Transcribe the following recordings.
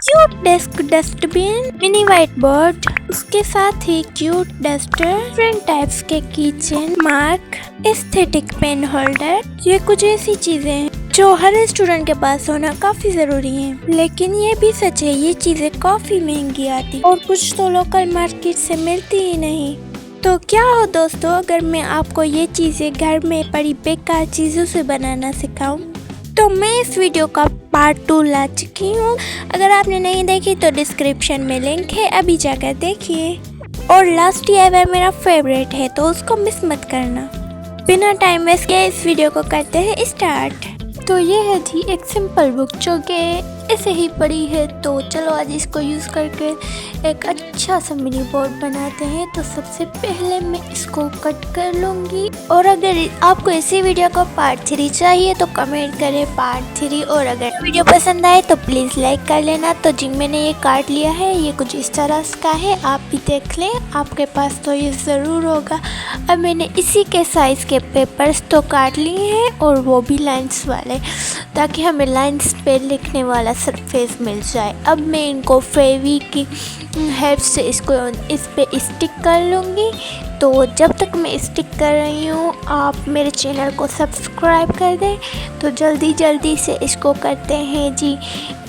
Cute desk dustbin, mini white board, उसके साथ ही क्यूट डस्टर, डिफरेंट टाइप्स के kitchen mark, aesthetic pen holder. ये कुछ ऐसी चीजें हैं जो हर स्टूडेंट के पास होना काफी जरूरी है। लेकिन ये भी सच है, ये चीजें काफी महंगी आती और कुछ तो लोकल मार्केट से मिलती ही नहीं। तो क्या हो दोस्तों, अगर मैं आपको ये चीजें घर में पड़ी बेकार चीजों से बनाना सिखाऊं, तो मैं इस वीडियो का पार्ट 2 ला चुकी हूँ। अगर आपने नहीं देखी तो डिस्क्रिप्शन में लिंक है, अभी जाकर देखिए। और लास्ट ईयर मेरा फेवरेट है, तो उसको मिस मत करना। बिना टाइम वेस्ट किए इस वीडियो को करते हैं स्टार्ट। तो ये है जी एक सिंपल बुक जो कि ऐसे ही पड़ी है। तो चलो आज इसको यूज़ करके एक अच्छा सा मिनी बोर्ड बनाते हैं। तो सबसे पहले मैं इसको कट कर लूँगी। और अगर आपको इसी वीडियो का पार्ट 3 चाहिए तो कमेंट करें पार्ट 3। और अगर वीडियो पसंद आए तो प्लीज़ लाइक कर लेना। तो जी मैंने ये काट लिया है, ये कुछ इस तरह का है, आप भी देख लें, आपके पास तो ये ज़रूर होगा। अब मैंने इसी के साइज़ के पेपर्स तो काट लिए हैं, और वो भी लाइन्स वाले, ताकि हमें लाइन्स पे लिखने वाला सरफेस मिल जाए। अब मैं इनको फेवी की हेल्प से इसको इस पे स्टिक कर लूँगी। तो जब तक मैं स्टिक कर रही हूँ आप मेरे चैनल को सब्सक्राइब कर दें। तो जल्दी से इसको करते हैं जी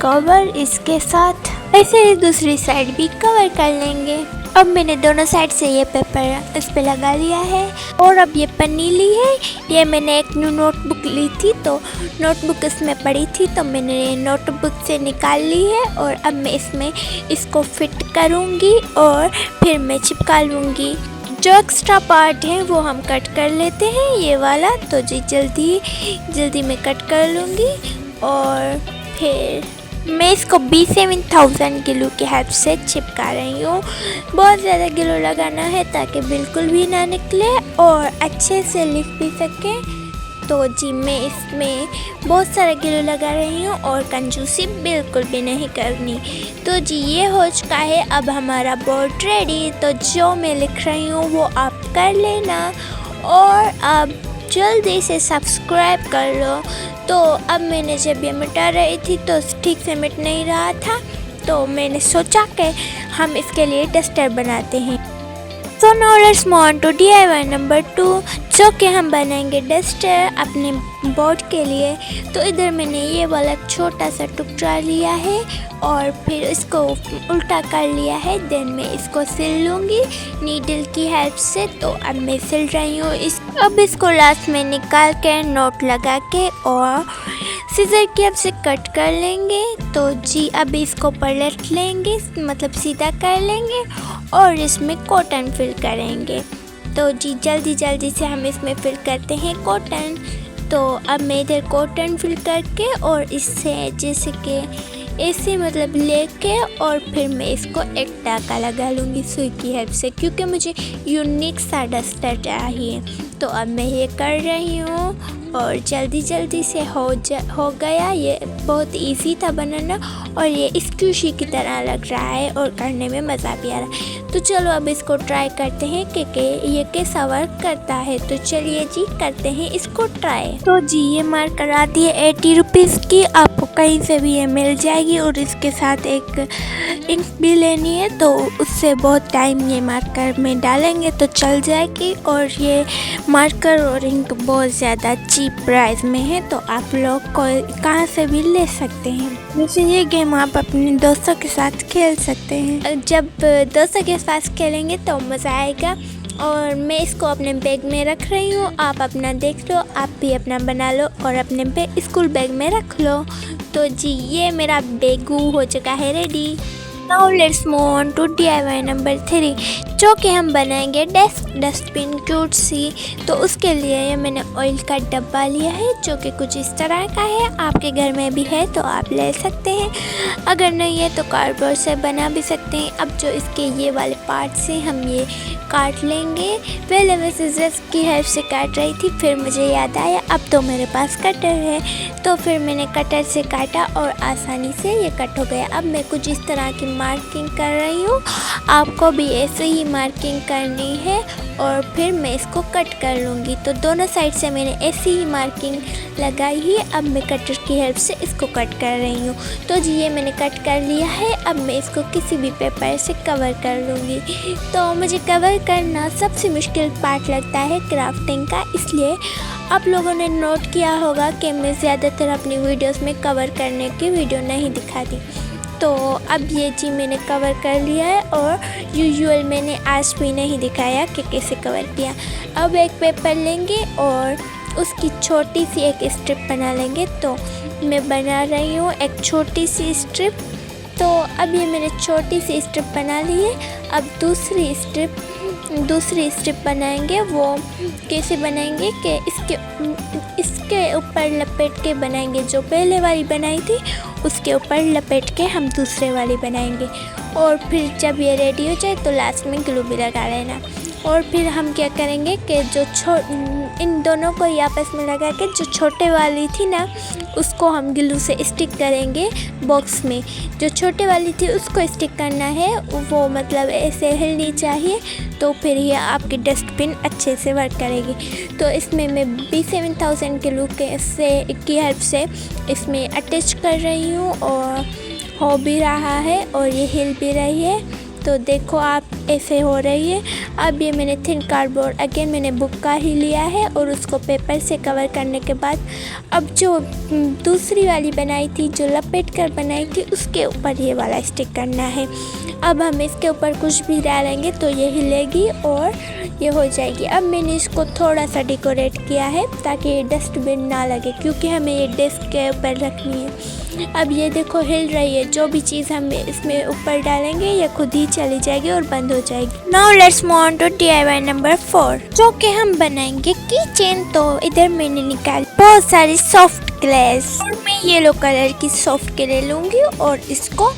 कवर इसके साथ। ऐसे ही दूसरी साइड भी कवर कर लेंगे। अब मैंने दोनों साइड से ये पेपर इस पे लगा लिया है। और अब ये पन्नी ली है, ये मैंने एक न्यू नोटबुक ली थी, तो नोटबुक इसमें पड़ी थी तो मैंने नोटबुक से निकाल ली है। और अब मैं इसमें इसको फिट करूँगी और फिर मैं चिपका लूँगी। जो एक्स्ट्रा पार्ट है वो हम कट कर लेते हैं, ये वाला। तो जी जल्दी मैं कट कर लूँगी। और फिर मैं इसको B7000 ग्लू की हेल्प से चिपका रही हूँ। बहुत ज़्यादा ग्लू लगाना है ताकि बिल्कुल भी ना निकले और अच्छे से लिख भी सके। तो जी मैं इसमें बहुत सारा ग्लू लगा रही हूँ और कंजूसी बिल्कुल भी नहीं करनी। तो जी ये हो चुका है अब हमारा बोर्ड रेडी। तो जो मैं लिख रही हूँ वो आप कर लेना। और अब जल्दी से सब्सक्राइब कर लो। तो अब मैंने जब ये मिटा रही थी तो ठीक से मिट नहीं रहा था, तो मैंने सोचा कि हम इसके लिए डस्टर बनाते हैं। So now let's move on to DIY number 2, जो कि हम बनाएंगे डस्टर अपने बोर्ड के लिए। तो इधर मैंने ये वाला छोटा सा टुकड़ा लिया है और फिर इसको उल्टा कर लिया है। देन मैं इसको सिल लूँगी नीडल की हेल्प से। तो अब मैं सिल रही हूँ अब इसको लास्ट में निकाल के नोट लगा के और सीजर की हेल्प से कट कर लेंगे। तो जी अब इसको पलट लेंगे, मतलब सीधा कर लेंगे और इसमें कॉटन फिल करेंगे। तो जी जल्दी से हम इसमें फिल करते हैं कॉटन। तो अब मैं इधर कॉटन फिल करके और इससे जैसे कि ऐसे मतलब लेके और फिर मैं इसको एक टाका लगा लूँगी सुई की हेल्प से, क्योंकि मुझे यूनिक सा डस्टर चाहिए। तो अब मैं ये कर रही हूँ और जल्दी से हो गया। ये बहुत इजी था बनाना और ये स्क्यूशी की तरह लग रहा है और करने में मज़ा भी आ रहा है। तो चलो अब इसको ट्राई करते हैं कि ये कैसा वर्क करता है। तो चलिए जी करते हैं इसको ट्राई। तो जी ये मार्कर आती है 80 रुपीज़ की, आपको कहीं से भी ये मिल जाएगी। और इसके साथ एक इंक भी लेनी है, तो उससे बहुत टाइम ये मार्कर में डालेंगे तो चल जाएगी। और ये मार्कर और इंक बहुत ज़्यादा चीप प्राइस में है, तो आप लोग को कहाँ से भी ले सकते हैं। वैसे ये गेम आप अपने दोस्तों के साथ खेल सकते हैं। जब दोस्तों के साथ खेलेंगे तो मज़ा आएगा। और मैं इसको अपने बैग में रख रही हूँ, आप अपना देख लो, आप भी अपना बना लो और अपने स्कूल बैग में रख लो। तो जी ये मेरा बैग हो चुका है ready. Now let's move on to DIY number 3, जो कि हम बनाएंगे डस्टबिन क्यूट सी। तो उसके लिए ये मैंने ऑयल का डब्बा लिया है जो कि कुछ इस तरह का है। आपके घर में भी है तो आप ले सकते हैं, अगर नहीं है तो कार्डबोर्ड से बना भी सकते हैं। अब जो इसके ये वाले पार्ट से हम ये काट लेंगे। पहले मैं सिजर्स की हेल्प से काट रही थी, फिर मुझे याद आया अब तो मेरे पास कटर है, तो फिर मैंने कटर से काटा और आसानी से ये कट हो गया। अब मैं कुछ इस तरह की मार्किंग कर रही हूँ, आपको भी ऐसे ही मार्किंग करनी है और फिर मैं इसको कट कर लूँगी। तो दोनों साइड से मैंने ऐसी ही मार्किंग लगाई है। अब मैं कटर की हेल्प से इसको कट कर रही हूँ। तो जी ये मैंने कट कर लिया है। अब मैं इसको किसी भी पेपर से कवर कर लूँगी। तो मुझे कवर करना सबसे मुश्किल पार्ट लगता है क्राफ्टिंग का, इसलिए आप लोगों ने नोट किया होगा कि मैं ज़्यादातर अपनी वीडियोस में कवर करने की वीडियो नहीं दिखाती। तो अब ये जी मैंने कवर कर लिया है और यूजुअल मैंने आज भी नहीं दिखाया कि कैसे कवर किया। अब एक पेपर लेंगे और उसकी छोटी सी एक स्ट्रिप बना लेंगे। तो मैं बना रही हूँ एक छोटी सी स्ट्रिप। तो अब ये मैंने छोटी सी स्ट्रिप बना ली है। अब दूसरी स्ट्रिप बनाएंगे। वो कैसे बनाएंगे कि इसके ऊपर लपेट के बनाएंगे। जो पहले वाली बनाई थी उसके ऊपर लपेट के हम दूसरे वाली बनाएंगे। और फिर जब ये रेडी हो जाए तो लास्ट में ग्लू भी लगा लेना। और फिर हम क्या करेंगे कि इन दोनों को आपस में लगा के जो छोटे वाली थी ना उसको हम ग्लू से स्टिक करेंगे बॉक्स में। जो छोटे वाली थी उसको स्टिक करना है, वो मतलब ऐसे हिलनी चाहिए, तो फिर ये आपकी डस्टबिन अच्छे से वर्क करेगी। तो इसमें मैं B7000 ग्लू की हेल्प से इसमें अटैच कर रही हूँ और हो भी रहा है और ये हिल भी रही है। तो देखो आप ऐसे हो रही है। अब ये मैंने थिन कार्डबोर्ड अगेन मैंने बुक का ही लिया है और उसको पेपर से कवर करने के बाद अब जो दूसरी वाली बनाई थी, जो लपेट कर बनाई थी, उसके ऊपर ये वाला स्टिक करना है। अब हम इसके ऊपर कुछ भी डालेंगे तो ये हिलेगी और ये हो जाएगी। अब मैंने इसको थोड़ा सा डेकोरेट किया है ताकि ये डस्टबिन ना लगे, क्योंकि हमें ये डेस्क के ऊपर रखनी है। अब ये देखो हिल रही है। जो भी चीज़ हम इसमें ऊपर डालेंगे ये खुद ही चली जाएगी और बंद हो जाएगी। Now let's move on to DIY number 4, जो कि हम बनाएंगे की चेन। तो इधर मैंने निकाली बहुत सारी सॉफ्ट ग्लेस और मैं येलो कलर की सॉफ्ट ग्ले लूँगी और इसको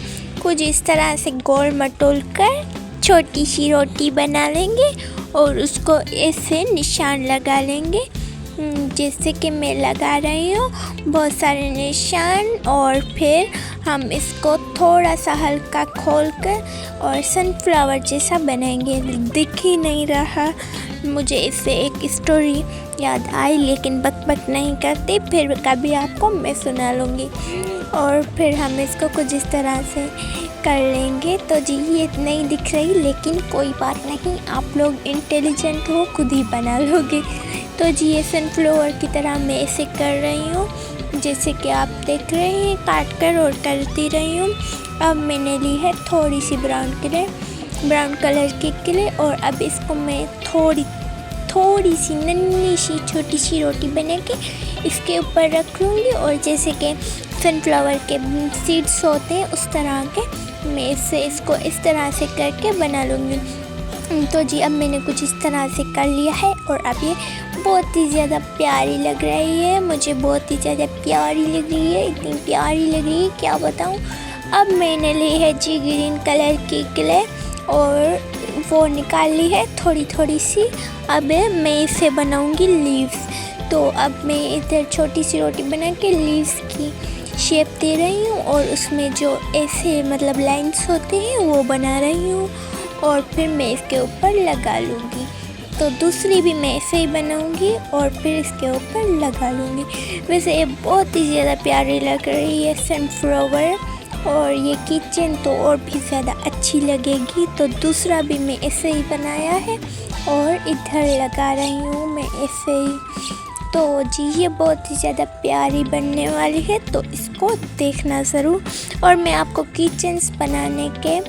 कुछ इस तरह से गोल मटोल कर छोटी सी रोटी बना लेंगे और उसको ऐसे निशान लगा लेंगे, जैसे कि मैं लगा रही हूँ बहुत सारे निशान। और फिर हम इसको थोड़ा सा हल्का खोलकर और सनफ्लावर जैसा बनाएंगे। दिख ही नहीं रहा, मुझे इससे एक स्टोरी याद आई, लेकिन बक नहीं करती, फिर कभी आपको मैं सुना लूँगी। और फिर हम इसको कुछ इस तरह से कर लेंगे। तो जी ये नहीं दिख रही, लेकिन कोई बात नहीं, आप लोग इंटेलिजेंट हो, खुद ही बना लोगे। तो जी ये सनफ्लावर की तरह मैं ऐसे कर रही हूँ, जैसे कि आप देख रहे हैं, काट कर और करती रही हूँ। अब मैंने ली है थोड़ी सी ब्राउन कलर की क्ले और अब इसको मैं थोड़ी सी नन्ही सी छोटी सी रोटी बना के इसके ऊपर रख लूँगी। और जैसे कि सनफ्लावर के सीड्स होते हैं उस तरह के मैं इसको इस तरह से करके बना लूँगी। तो जी अब मैंने कुछ इस तरह से कर लिया है और अब ये बहुत ही ज़्यादा प्यारी लग रही है। मुझे बहुत ही ज़्यादा प्यारी लग रही है, इतनी प्यारी लग रही है क्या बताऊँ। अब मैंने ली है जी ग्रीन कलर की क्ले और वो निकाल ली है थोड़ी सी। अब मैं इसे बनाऊँगी लीव्स। तो अब मैं इधर छोटी सी रोटी बना के लीव्स की शेप दे रही हूँ और उसमें जो ऐसे मतलब लाइंस होते हैं वो बना रही हूँ और फिर मैं इसके ऊपर लगा लूँगी। तो दूसरी भी मैं ऐसे ही बनाऊँगी और फिर इसके ऊपर लगा लूँगी। वैसे ये बहुत ही ज़्यादा प्यारी लग रही है सनफ्लावर, और ये किचन तो और भी ज़्यादा अच्छी लगेगी। तो दूसरा भी मैं ऐसे ही बनाया है और इधर लगा रही हूँ मैं ऐसे ही। तो जी ये बहुत ही ज़्यादा प्यारी बनने वाली है, तो इसको देखना ज़रूर। और मैं आपको किचन्स बनाने के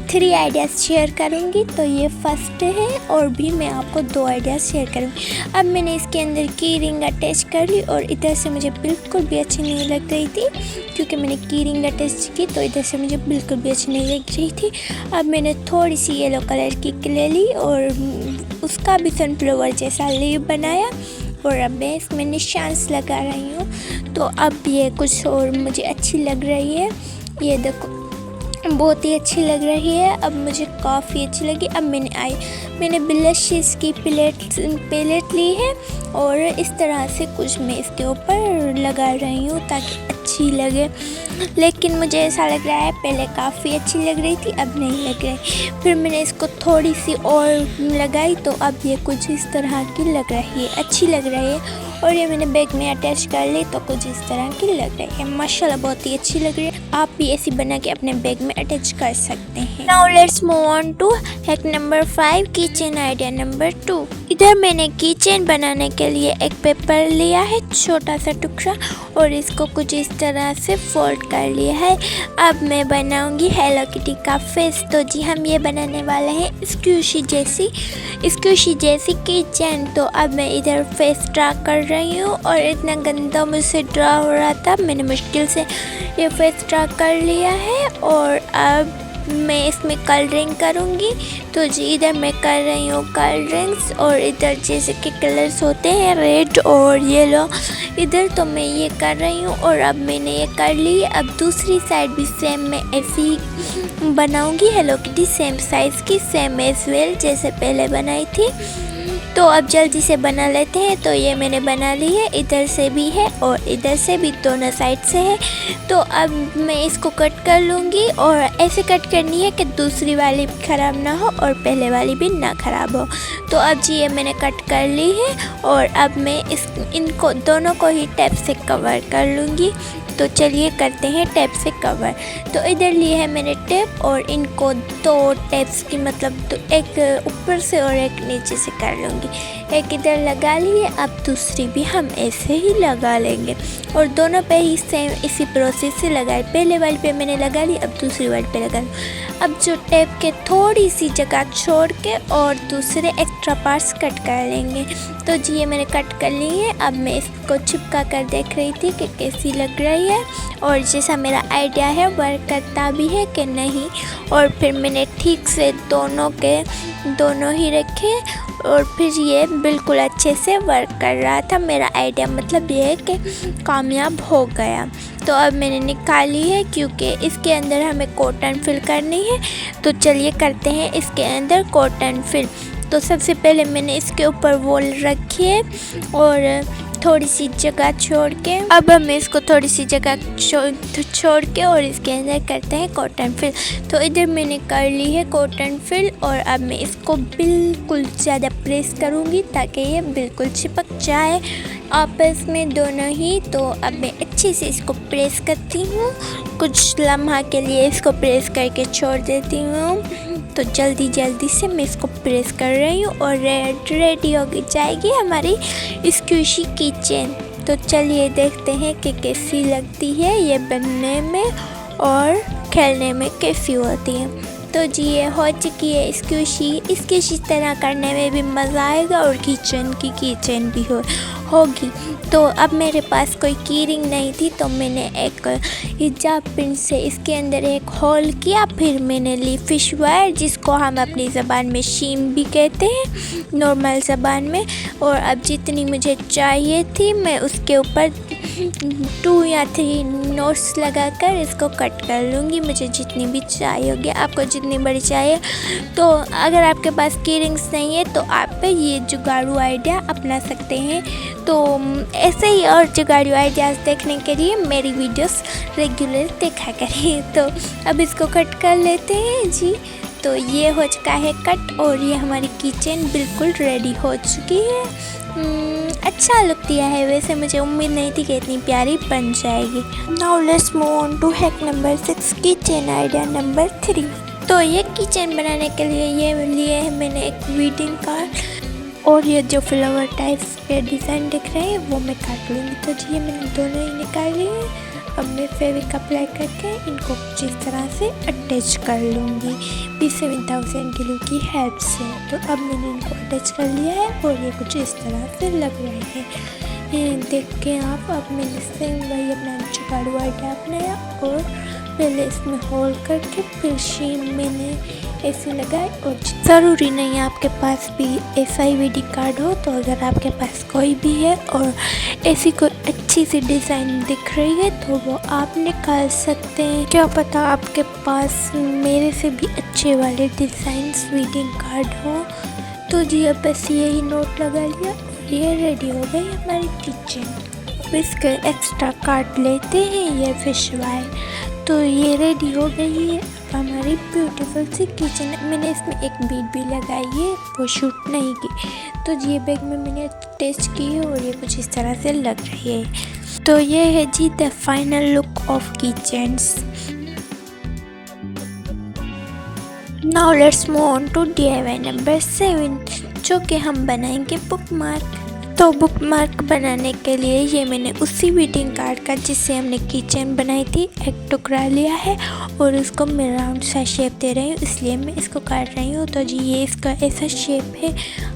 3 आइडियाज़ शेयर करूँगी। तो ये फर्स्ट है और भी मैं आपको 2 आइडियाज़ शेयर करूँगी। अब मैंने इसके अंदर की रिंग अटैच कर ली और इधर से मुझे बिल्कुल भी अच्छी नहीं लग रही थी, क्योंकि मैंने की रिंग अटैच की तो इधर से मुझे बिल्कुल भी अच्छी नहीं लग रही थी। अब मैंने थोड़ी सी येलो कलर की क्ले ली और उसका भी सनफ्लावर जैसा लीव बनाया और अब मैं इसमें निशांस लगा रही हूँ। तो अब ये कुछ और मुझे अच्छी लग रही है, ये देखो बहुत ही अच्छी लग रही है। अब मुझे काफ़ी अच्छी लगी। अब मैंने ब्लशेस की पैलेट ली है और इस तरह से कुछ मैं इसके ऊपर लगा रही हूँ ताकि अच्छी लगे, लेकिन मुझे ऐसा लग रहा है पहले काफ़ी अच्छी लग रही थी, अब नहीं लग रही। फिर मैंने इसको थोड़ी सी और लगाई तो अब ये कुछ इस तरह की लग रही है, अच्छी लग रही है। और ये मैंने बैग में अटैच कर ली तो कुछ इस तरह की लग रही है। माशाल्लाह बहुत ही अच्छी लग रही है। आप भी ऐसी बना के अपने बैग में अटैच कर सकते हैं। Now let's move on to hack number 5, kitchen idea number 2। इधर मैंने किचन बनाने के लिए एक पेपर लिया है, छोटा सा टुकड़ा, और इसको कुछ इस तरह से फोल्ड कर लिया है। अब मैं बनाऊंगी हेलो किटी का फेस। तो जी हम ये बनाने वाले हैं स्क्यूशी जैसी किचन। तो अब मैं इधर फेस ड्रा कर रही हूँ और इतना गंदा मुझसे ड्रा हो रहा था, मैंने मुश्किल से ये फेस ड्रा कर लिया है। और अब मैं इसमें कलरिंग करूँगी। तो जी इधर मैं कर रही हूँ कलरिंग्स, और इधर जैसे कि कलर्स होते हैं रेड और येलो, इधर तो मैं ये कर रही हूँ। और अब मैंने ये कर ली। अब दूसरी साइड भी सेम मैं ऐसी बनाऊँगी हेलो किटी, सेम साइज़ की, सेम एज वेल जैसे पहले बनाई थी। तो अब जल्दी से बना लेते हैं। तो ये मैंने बना ली है, इधर से भी है और इधर से भी, दोनों साइड से है। तो अब मैं इसको कट कर लूँगी, और ऐसे कट करनी है कि दूसरी वाली ख़राब ना हो और पहले वाली भी ना ख़राब हो। तो अब जी ये मैंने कट कर ली है, और अब मैं इनको दोनों को ही टेप से कवर कर लूँगी। तो चलिए करते हैं टेप से कवर। तो इधर लिए है मैंने टेप, और इनको दो टेप्स की मतलब तो एक ऊपर से और एक नीचे से कर लूँगी। एक इधर लगा लिए, अब दूसरी भी हम ऐसे ही लगा लेंगे, और दोनों पे ही सेम इसी प्रोसेस से लगाए। पहले वाली पे मैंने लगा ली, अब दूसरी वाली पे लगा ली। अब जो टेप के थोड़ी सी जगह छोड़ के और दूसरे एक्स्ट्रा पार्ट्स कट कर लेंगे। तो जी ये मैंने कट कर ली है। अब मैं इसको चिपका कर देख रही थी कि कैसी लग रही है, और जैसा मेरा आइडिया है वर्क करता भी है कि नहीं। और फिर मैंने ठीक से दोनों ही रखे, और फिर ये बिल्कुल अच्छे से वर्क कर रहा था। मेरा आइडिया मतलब ये है कि कामयाब हो गया। तो अब मैंने निकाली है, क्योंकि इसके अंदर हमें कॉटन फिल करनी है। तो चलिए करते हैं इसके अंदर कॉटन फिल। तो सबसे पहले मैंने इसके ऊपर वॉल रखी है और थोड़ी सी जगह छोड़ के, अब हम इसको थोड़ी सी जगह छोड़ के और इसके अंदर करते हैं कॉटन फिल। तो इधर मैंने कर ली है कॉटन फिल, और अब मैं इसको बिल्कुल ज़्यादा प्रेस करूँगी ताकि ये बिल्कुल चिपक जाए आपस में दोनों ही। तो अब मैं अच्छे से इसको प्रेस करती हूँ, कुछ लम्हा के लिए इसको प्रेस करके छोड़ देती हूँ। तो जल्दी से मैं इसको प्रेस कर रही हूँ, और रेडी हो जाएगी हमारी स्क्यूशी किचन। तो चलिए देखते हैं कि कैसी लगती है ये बनने में और खेलने में कैसी होती है। तो जी ये हो चुकी है स्क्यूशी। इसके इस तरह करने में भी मज़ा आएगा, और किचन की किचन भी होगी। तो अब मेरे पास कोई की रिंग नहीं थी, तो मैंने एक हिजाब पिन से इसके अंदर एक होल किया। फिर मैंने ली फिश वायर, जिसको हम अपनी ज़बान में शीम भी कहते हैं नॉर्मल ज़बान में। और अब जितनी मुझे चाहिए थी मैं उसके ऊपर 2 या 3 नोट्स लगाकर इसको कट कर लूँगी। मुझे जितनी भी चाहिए होगी, आपको जितनी बड़ी चाहिए। तो अगर आपके पास की रिंग्स नहीं है तो आप ये जुगाड़ू आइडिया अपना सकते हैं। तो ऐसे ही और जुगाड़ू आइडियाज़ देखने के लिए मेरी वीडियोस रेगुलर देखा करिए। तो अब इसको कट कर लेते हैं जी। तो ये हो चुका है कट, और ये हमारी किचन बिल्कुल रेडी हो चुकी है। अच्छा लुक दिया है, वैसे मुझे उम्मीद नहीं थी कि इतनी प्यारी बन जाएगी। Now let's move on to hack number 6, kitchen idea number 3। तो ये किचन बनाने के लिए ये लिए है मैंने एक ग्रीटिंग कार्ड, और ये जो फ्लावर टाइप्स के डिज़ाइन दिख रहे हैं वो मैं काट लूँगी। तो जी ये मैंने दोनों ही निकाल लिए हैं। अब मैं फेविक अप्लाई करके इनको कुछ इस तरह से अटैच कर लूँगी P7000 किलो की हेल्प से। तो अब मैंने इनको अटैच कर लिया है, और ये कुछ इस तरह से लग रहे हैं। ये देख के आप, अब मैंने सेम वही अपना जुगाड़ू आइडिया अपनाया, और पहले इसमें होल करके फिर शीम मैंने ऐसे लगाए। और ज़रूरी नहीं है आपके पास भी ऐसा ही वीडी कार्ड हो, तो अगर आपके पास कोई भी है और ऐसी कोई अच्छी सी डिज़ाइन दिख रही है तो वो आप निकाल सकते हैं। क्या पता आपके पास मेरे से भी अच्छे वाले डिज़ाइंस वीडिंग कार्ड हो। तो जी अब बस यही नोट लगा लिया, और ये रेडी हो गई हमारी किचन। अब इसके एक्स्ट्रा काट लेते हैं ये फिश वायर। तो ये रेडी हो गई है अब हमारी ब्यूटीफुल सी किचन। मैंने इसमें एक बीट भी लगाई है, वो शूट नहीं की। तो ये बैग में मैंने टेस्ट की है और ये कुछ इस तरह से लग रही है। तो ये है जी the final look of kitchens. Now let's move on to DIY number 7, जो कि हम बनाएंगे बुकमार्क। तो बुकमार्क बनाने के लिए ये मैंने उसी ग्रीटिंग कार्ड का जिससे हमने किचन बनाई थी एक टुकड़ा लिया है और उसको मैं राउंड सा शेप दे रही हूँ, इसलिए मैं इसको काट रही हूँ। तो जी ये इसका ऐसा शेप है।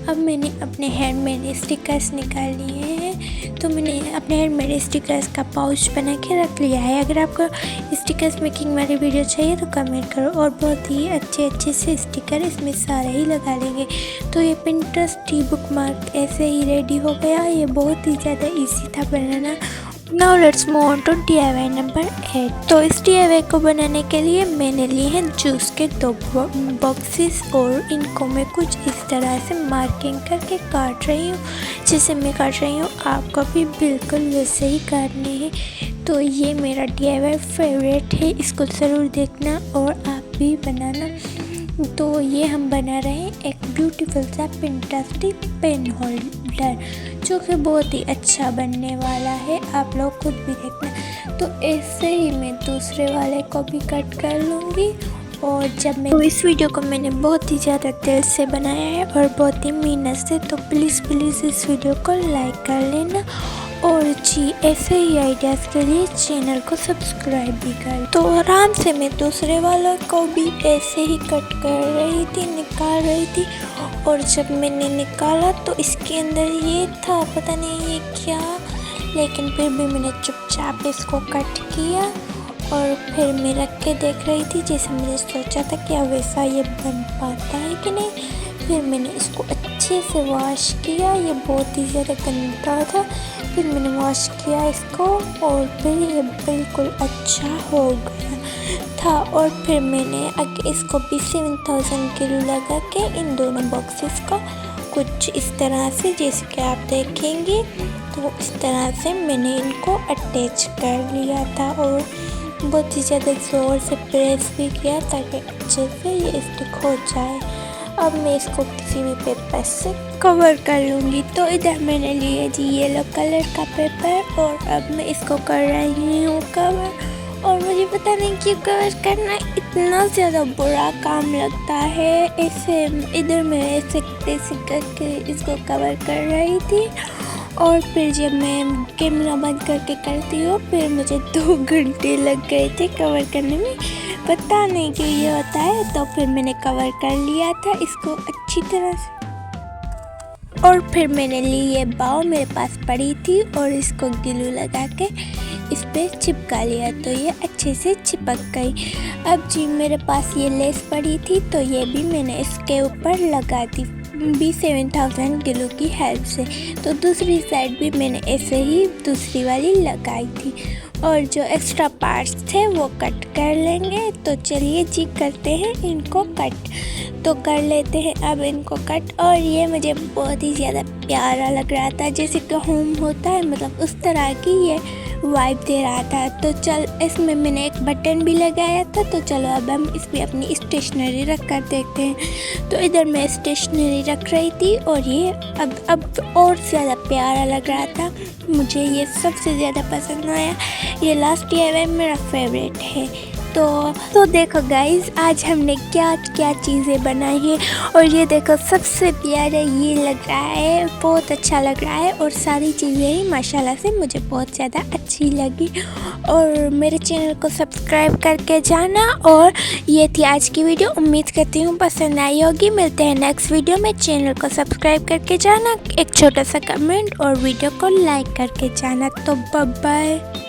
अब मैंने अपने हैंडमेड स्टिकर्स निकाल लिए हैं। तो मैंने अपने हैंडमेड स्टिकर्स का पाउच बना के रख लिया है। अगर आपको स्टिकर्स मेकिंग वाली वीडियो चाहिए तो कमेंट करो, और बहुत ही अच्छे से स्टिकर इसमें सारे ही लगा लेंगे। तो ये पिंटरेस्ट बुकमार्क ऐसे ही रेडी हो गया। ये बहुत ही ज़्यादा इजी था बनाना। Now let's move on to DIY number 8। तो इस DIY को बनाने के लिए मैंने लिए हैं जूस के 2 बॉक्सेस और इनको मैं कुछ इस तरह से मार्किंग करके काट रही हूँ। जैसे मैं काट रही हूँ आपको भी बिल्कुल वैसे ही काटने हैं। तो ये मेरा DIY फेवरेट है, इसको ज़रूर देखना और आप भी बनाना। तो ये हम बना रहे हैं एक ब्यूटीफुल सा पिंटरेस्ट पेन होल्डर, जो कि बहुत ही अच्छा बनने वाला है, आप लोग खुद भी देखना। तो ऐसे ही मैं दूसरे वाले को भी कट कर लूँगी। और जब मैं इस वीडियो को मैंने बहुत ही ज़्यादा दिल से बनाया है और बहुत ही मेहनत से, तो प्लीज़ इस वीडियो को लाइक कर लेना। और जी ऐसे ही आइडियाज़ के लिए चैनल को सब्सक्राइब भी कर। तो आराम से मैं दूसरे वालों को भी ऐसे ही कट कर रही थी, निकाल रही थी। और जब मैंने निकाला तो इसके अंदर ये था, पता नहीं ये क्या, लेकिन फिर भी मैंने चुपचाप इसको कट किया। और फिर मैं रख के देख रही थी, जैसे मैंने सोचा था क्या वैसा ये बन पाता है कि नहीं। फिर मैंने इसको अच्छे से वॉश किया, ये बहुत ही ज़्यादा गंदा था। फिर मैंने वॉश किया इसको और फिर ये बिल्कुल अच्छा हो गया था। और फिर मैंने आगे इसको भी 7000 किलो लगा के इन दोनों बॉक्सेस को कुछ इस तरह से, जैसे कि आप देखेंगे, तो इस तरह से मैंने इनको अटैच कर लिया था। और बहुत ही ज़्यादा ज़ोर से प्रेस भी किया ताकि अच्छे से ये स्टिक हो जाए। अब मैं इसको किसी भी पेपर से कवर कर लूँगी। तो इधर मैंने लिए जी येलो कलर का पेपर और अब मैं इसको कर रही हूँ कवर। और मुझे पता नहीं क्यों कवर करना इतना ज़्यादा बुरा काम लगता है। ऐसे इधर मैं ऐसे करके इसको कवर कर रही थी। और फिर जब मैं कैमरा बंद करके करती हूँ, फिर मुझे 2 घंटे लग गए थे कवर करने में, पता नहीं क्यों ये होता है। तो फिर मैंने कवर कर लिया था इसको अच्छी तरह से। और फिर मैंने ली ये बाव मेरे पास पड़ी थी और इसको ग्लू लगा के इस पे चिपका लिया, तो ये अच्छे से चिपक गई। अब जी मेरे पास ये लेस पड़ी थी, तो ये भी मैंने इसके ऊपर लगा दी B7000 किलो की हेल्प से। तो दूसरी साइड भी मैंने ऐसे ही दूसरी वाली लगाई थी। और जो एक्स्ट्रा पार्ट्स थे वो कट कर लेंगे। तो चलिए जी करते हैं इनको कट। तो कर लेते हैं अब इनको कट। और ये मुझे बहुत ही ज़्यादा प्यारा लग रहा था, जैसे कि होम होता है, मतलब उस तरह की ये वाइब दे रहा था। तो चल इसमें मैंने एक बटन भी लगाया था। तो चलो अब हम इसमें अपनी स्टेशनरी रख कर देखते हैं। तो इधर मैं स्टेशनरी रख रही थी और ये अब और ज़्यादा प्यारा लग रहा था। मुझे ये सबसे ज़्यादा पसंद आया। ये लास्ट DIY मेरा फेवरेट है। तो देखो गाइज, आज हमने क्या क्या चीज़ें बनाई है। और ये देखो सबसे प्यारा ये लग रहा है, बहुत अच्छा लग रहा है। और सारी चीज़ें ही माशाल्लाह से मुझे बहुत ज़्यादा अच्छी लगी। और मेरे चैनल को सब्सक्राइब करके जाना। और ये थी आज की वीडियो, उम्मीद करती हूँ पसंद आई होगी। मिलते हैं नेक्स्ट वीडियो में। चैनल को सब्सक्राइब करके जाना, एक छोटा सा कमेंट और वीडियो को लाइक करके जाना। तो बाय बाय।